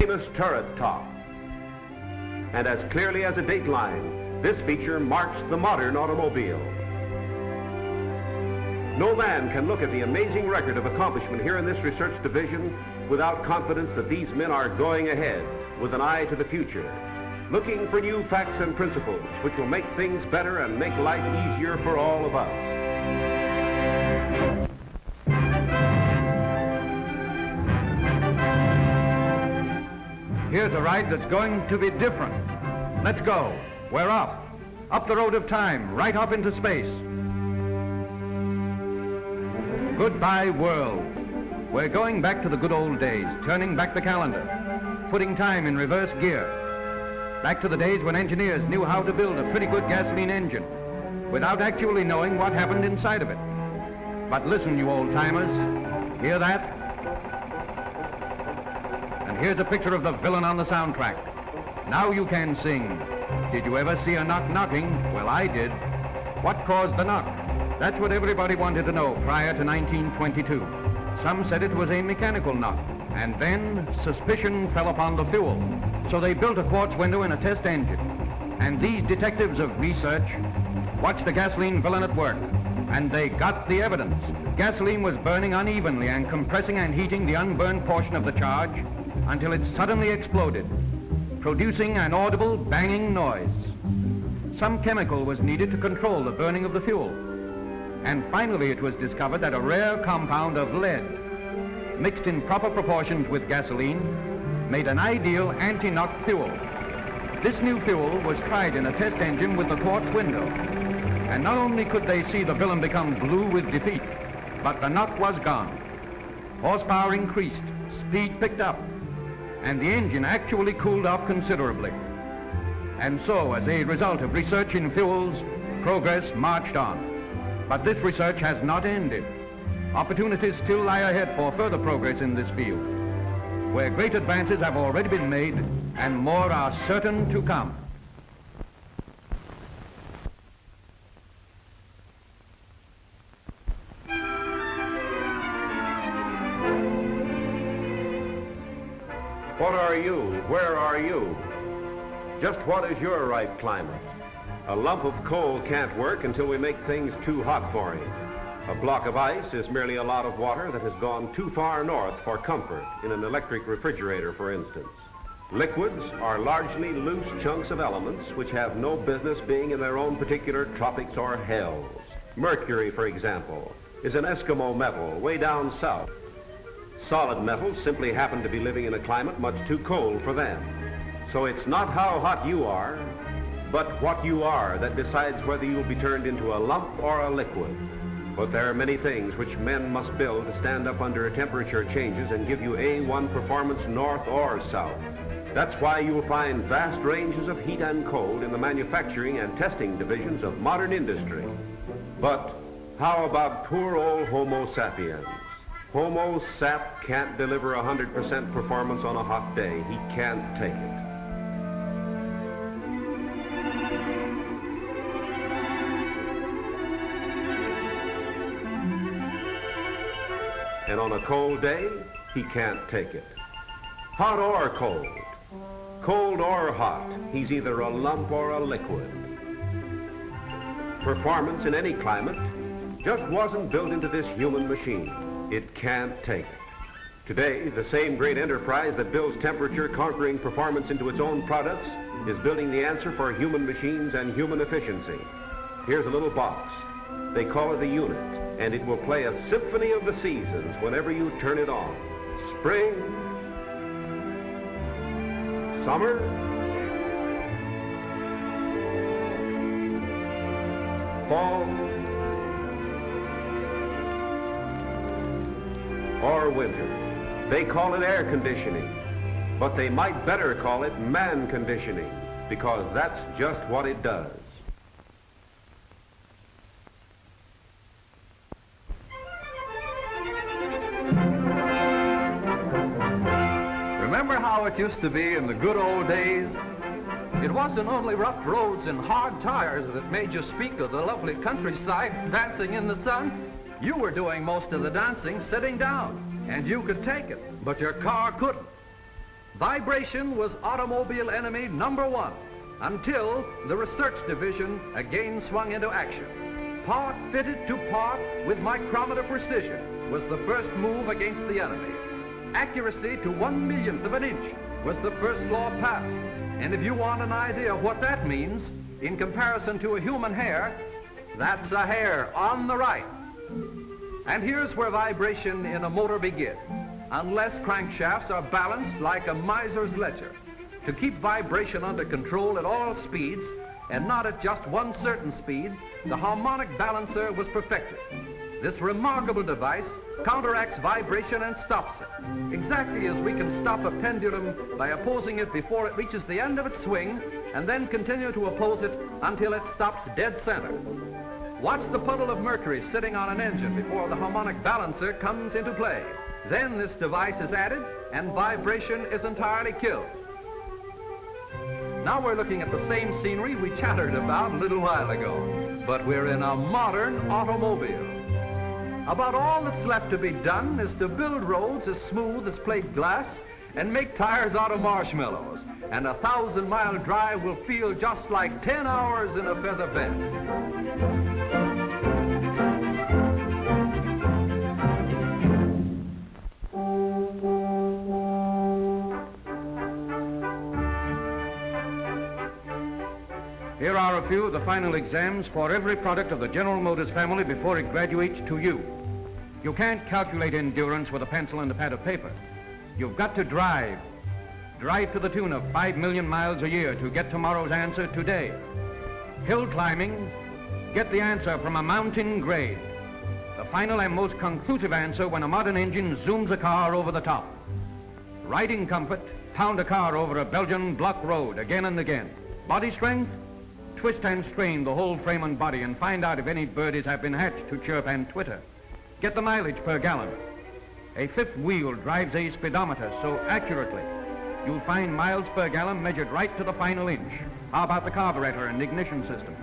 famous turret top. And as clearly as a dateline, this feature marks the modern automobile. No man can look at the amazing record of accomplishment here in this research division without confidence that these men are going ahead with an eye to the future, looking for new facts and principles which will make things better and make life easier for all of us. Here's a ride that's going to be different. Let's go. We're up. Up the road of time, right up into space. Goodbye, world. We're going back to the good old days, turning back the calendar, putting time in reverse gear. Back to the days when engineers knew how to build a pretty good gasoline engine without actually knowing what happened inside of it. But listen, you old-timers, hear that? And here's a picture of the villain on the soundtrack. Now you can sing. Did you ever see a knock knocking? Well, I did. What caused the knock? That's what everybody wanted to know prior to 1922. Some said it was a mechanical knock, and then suspicion fell upon the fuel. So they built a quartz window in a test engine. And these detectives of research watched the gasoline villain at work, and they got the evidence. Gasoline was burning unevenly and compressing and heating the unburned portion of the charge until it suddenly exploded, producing an audible banging noise. Some chemical was needed to control the burning of the fuel. And finally it was discovered that a rare compound of lead, mixed in proper proportions with gasoline, made an ideal anti-knock fuel. This new fuel was tried in a test engine with the quartz window. And not only could they see the villain become blue with defeat, but the knock was gone. Horsepower increased, speed picked up, and the engine actually cooled off considerably. And so, as a result of research in fuels, progress marched on. But this research has not ended. Opportunities still lie ahead for further progress in this field, where great advances have already been made and more are certain to come. What are you? Where are you? Just what is your right climate? A lump of coal can't work until we make things too hot for him. A block of ice is merely a lot of water that has gone too far north for comfort, in an electric refrigerator, for instance. Liquids are largely loose chunks of elements which have no business being in their own particular tropics or hells. Mercury, for example, is an Eskimo metal way down south. Solid metals simply happen to be living in a climate much too cold for them. So it's not how hot you are, but what you are that decides whether you'll be turned into a lump or a liquid. But there are many things which men must build to stand up under temperature changes and give you A1 performance north or south. That's why you'll find vast ranges of heat and cold in the manufacturing and testing divisions of modern industry. But how about poor old Homo sapiens? Homo sap can't deliver 100% performance on a hot day. He can't take it. And on a cold day, he can't take it. Hot or cold, cold or hot, he's either a lump or a liquid. Performance in any climate just wasn't built into this human machine. It can't take it. Today, the same great enterprise that builds temperature-conquering performance into its own products is building the answer for human machines and human efficiency. Here's a little box. They call it a unit, and it will play a symphony of the seasons whenever you turn it on. Spring, summer, fall, or winter. They call it air conditioning, but they might better call it man conditioning, because that's just what it does. Remember how it used to be in the good old days? It wasn't only rough roads and hard tires that made you speak of the lovely countryside dancing in the sun. You were doing most of the dancing sitting down, and you could take it, but your car couldn't. Vibration was automobile enemy number one until the research division again swung into action. Part fitted to part with micrometer precision was the first move against the enemy. Accuracy to 1/1,000,000th of an inch was the first law passed. And if you want an idea of what that means in comparison to a human hair, that's a hair on the right. And here's where vibration in a motor begins. Unless crankshafts are balanced like a miser's ledger. To keep vibration under control at all speeds and not at just one certain speed, the harmonic balancer was perfected. This remarkable device counteracts vibration and stops it, exactly as we can stop a pendulum by opposing it before it reaches the end of its swing and then continue to oppose it until it stops dead center. Watch the puddle of mercury sitting on an engine before the harmonic balancer comes into play. Then this device is added and vibration is entirely killed. Now we're looking at the same scenery we chattered about a little while ago, but we're in a modern automobile. About all that's left to be done is to build roads as smooth as plate glass and make tires out of marshmallows, and a 1,000-mile drive will feel just like 10 hours in a feather bed. Here are a few of the final exams for every product of the General Motors family before it graduates to you. You can't calculate endurance with a pencil and a pad of paper. You've got to drive. Drive to the tune of 5 million miles a year to get tomorrow's answer today. Hill climbing, get the answer from a mountain grade. The final and most conclusive answer when a modern engine zooms a car over the top. Riding comfort, pound a car over a Belgian block road again and again. Body strength, twist and strain the whole frame and body and find out if any birdies have been hatched to chirp and twitter. Get the mileage per gallon. A fifth wheel drives a speedometer so accurately, you'll find miles per gallon measured right to the final inch. How about the carburetor and ignition system?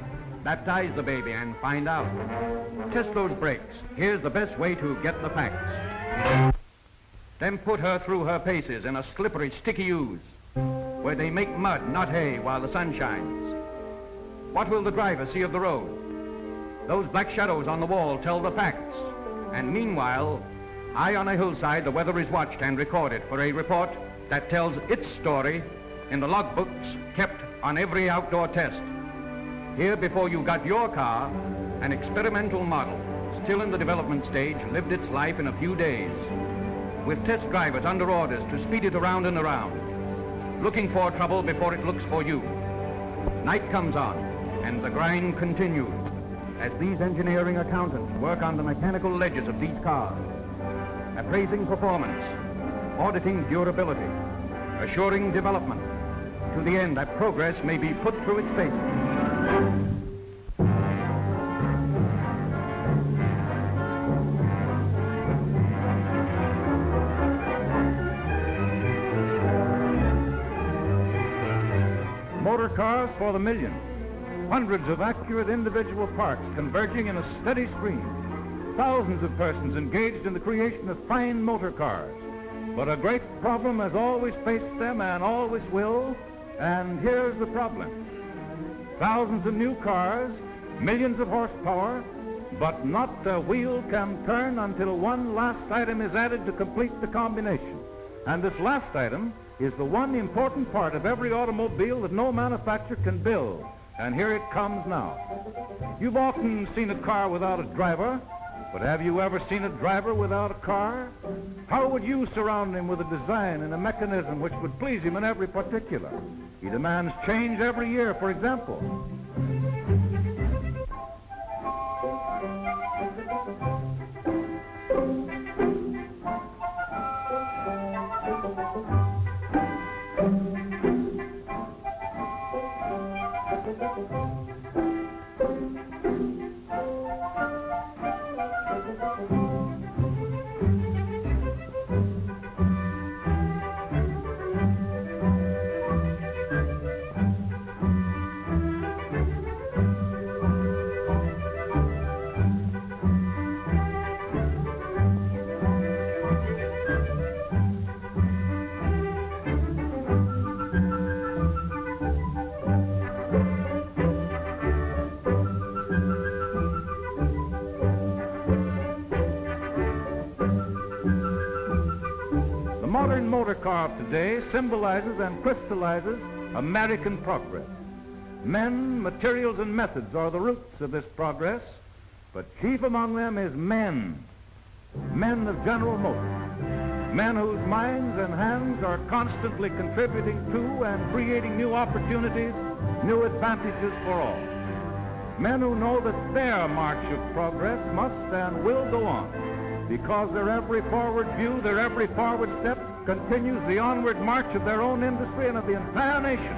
Baptize the baby and find out. Test those brakes. Here's the best way to get the facts. Then put her through her paces in a slippery, sticky ooze, where they make mud, not hay, while the sun shines. What will the driver see of the road? Those black shadows on the wall tell the facts. And meanwhile, high on a hillside, the weather is watched and recorded for a report that tells its story in the logbooks kept on every outdoor test. Here, before you got your car, an experimental model, still in the development stage, lived its life in a few days, with test drivers under orders to speed it around and around, looking for trouble before it looks for you. Night comes on, and the grind continues as these engineering accountants work on the mechanical ledges of these cars, appraising performance, auditing durability, assuring development, to the end that progress may be put through its paces. Motor cars for the million. Hundreds of accurate individual parts converging in a steady stream. Thousands of persons engaged in the creation of fine motor cars. But a great problem has always faced them and always will, and here's the problem. Thousands of new cars, millions of horsepower, but not a wheel can turn until one last item is added to complete the combination. And this last item is the one important part of every automobile that no manufacturer can build. And here it comes now. You've often seen a car without a driver, but have you ever seen a driver without a car? How would you surround him with a design and a mechanism which would please him in every particular? He demands change every year, for example. motor car of today symbolizes and crystallizes American progress. Men, materials, and methods are the roots of this progress, but chief among them is men. Men of General Motors. Men whose minds and hands are constantly contributing to and creating new opportunities, new advantages for all. Men who know that their march of progress must and will go on, because their every forward view, their every forward step continues the onward march of their own industry and of the entire nation.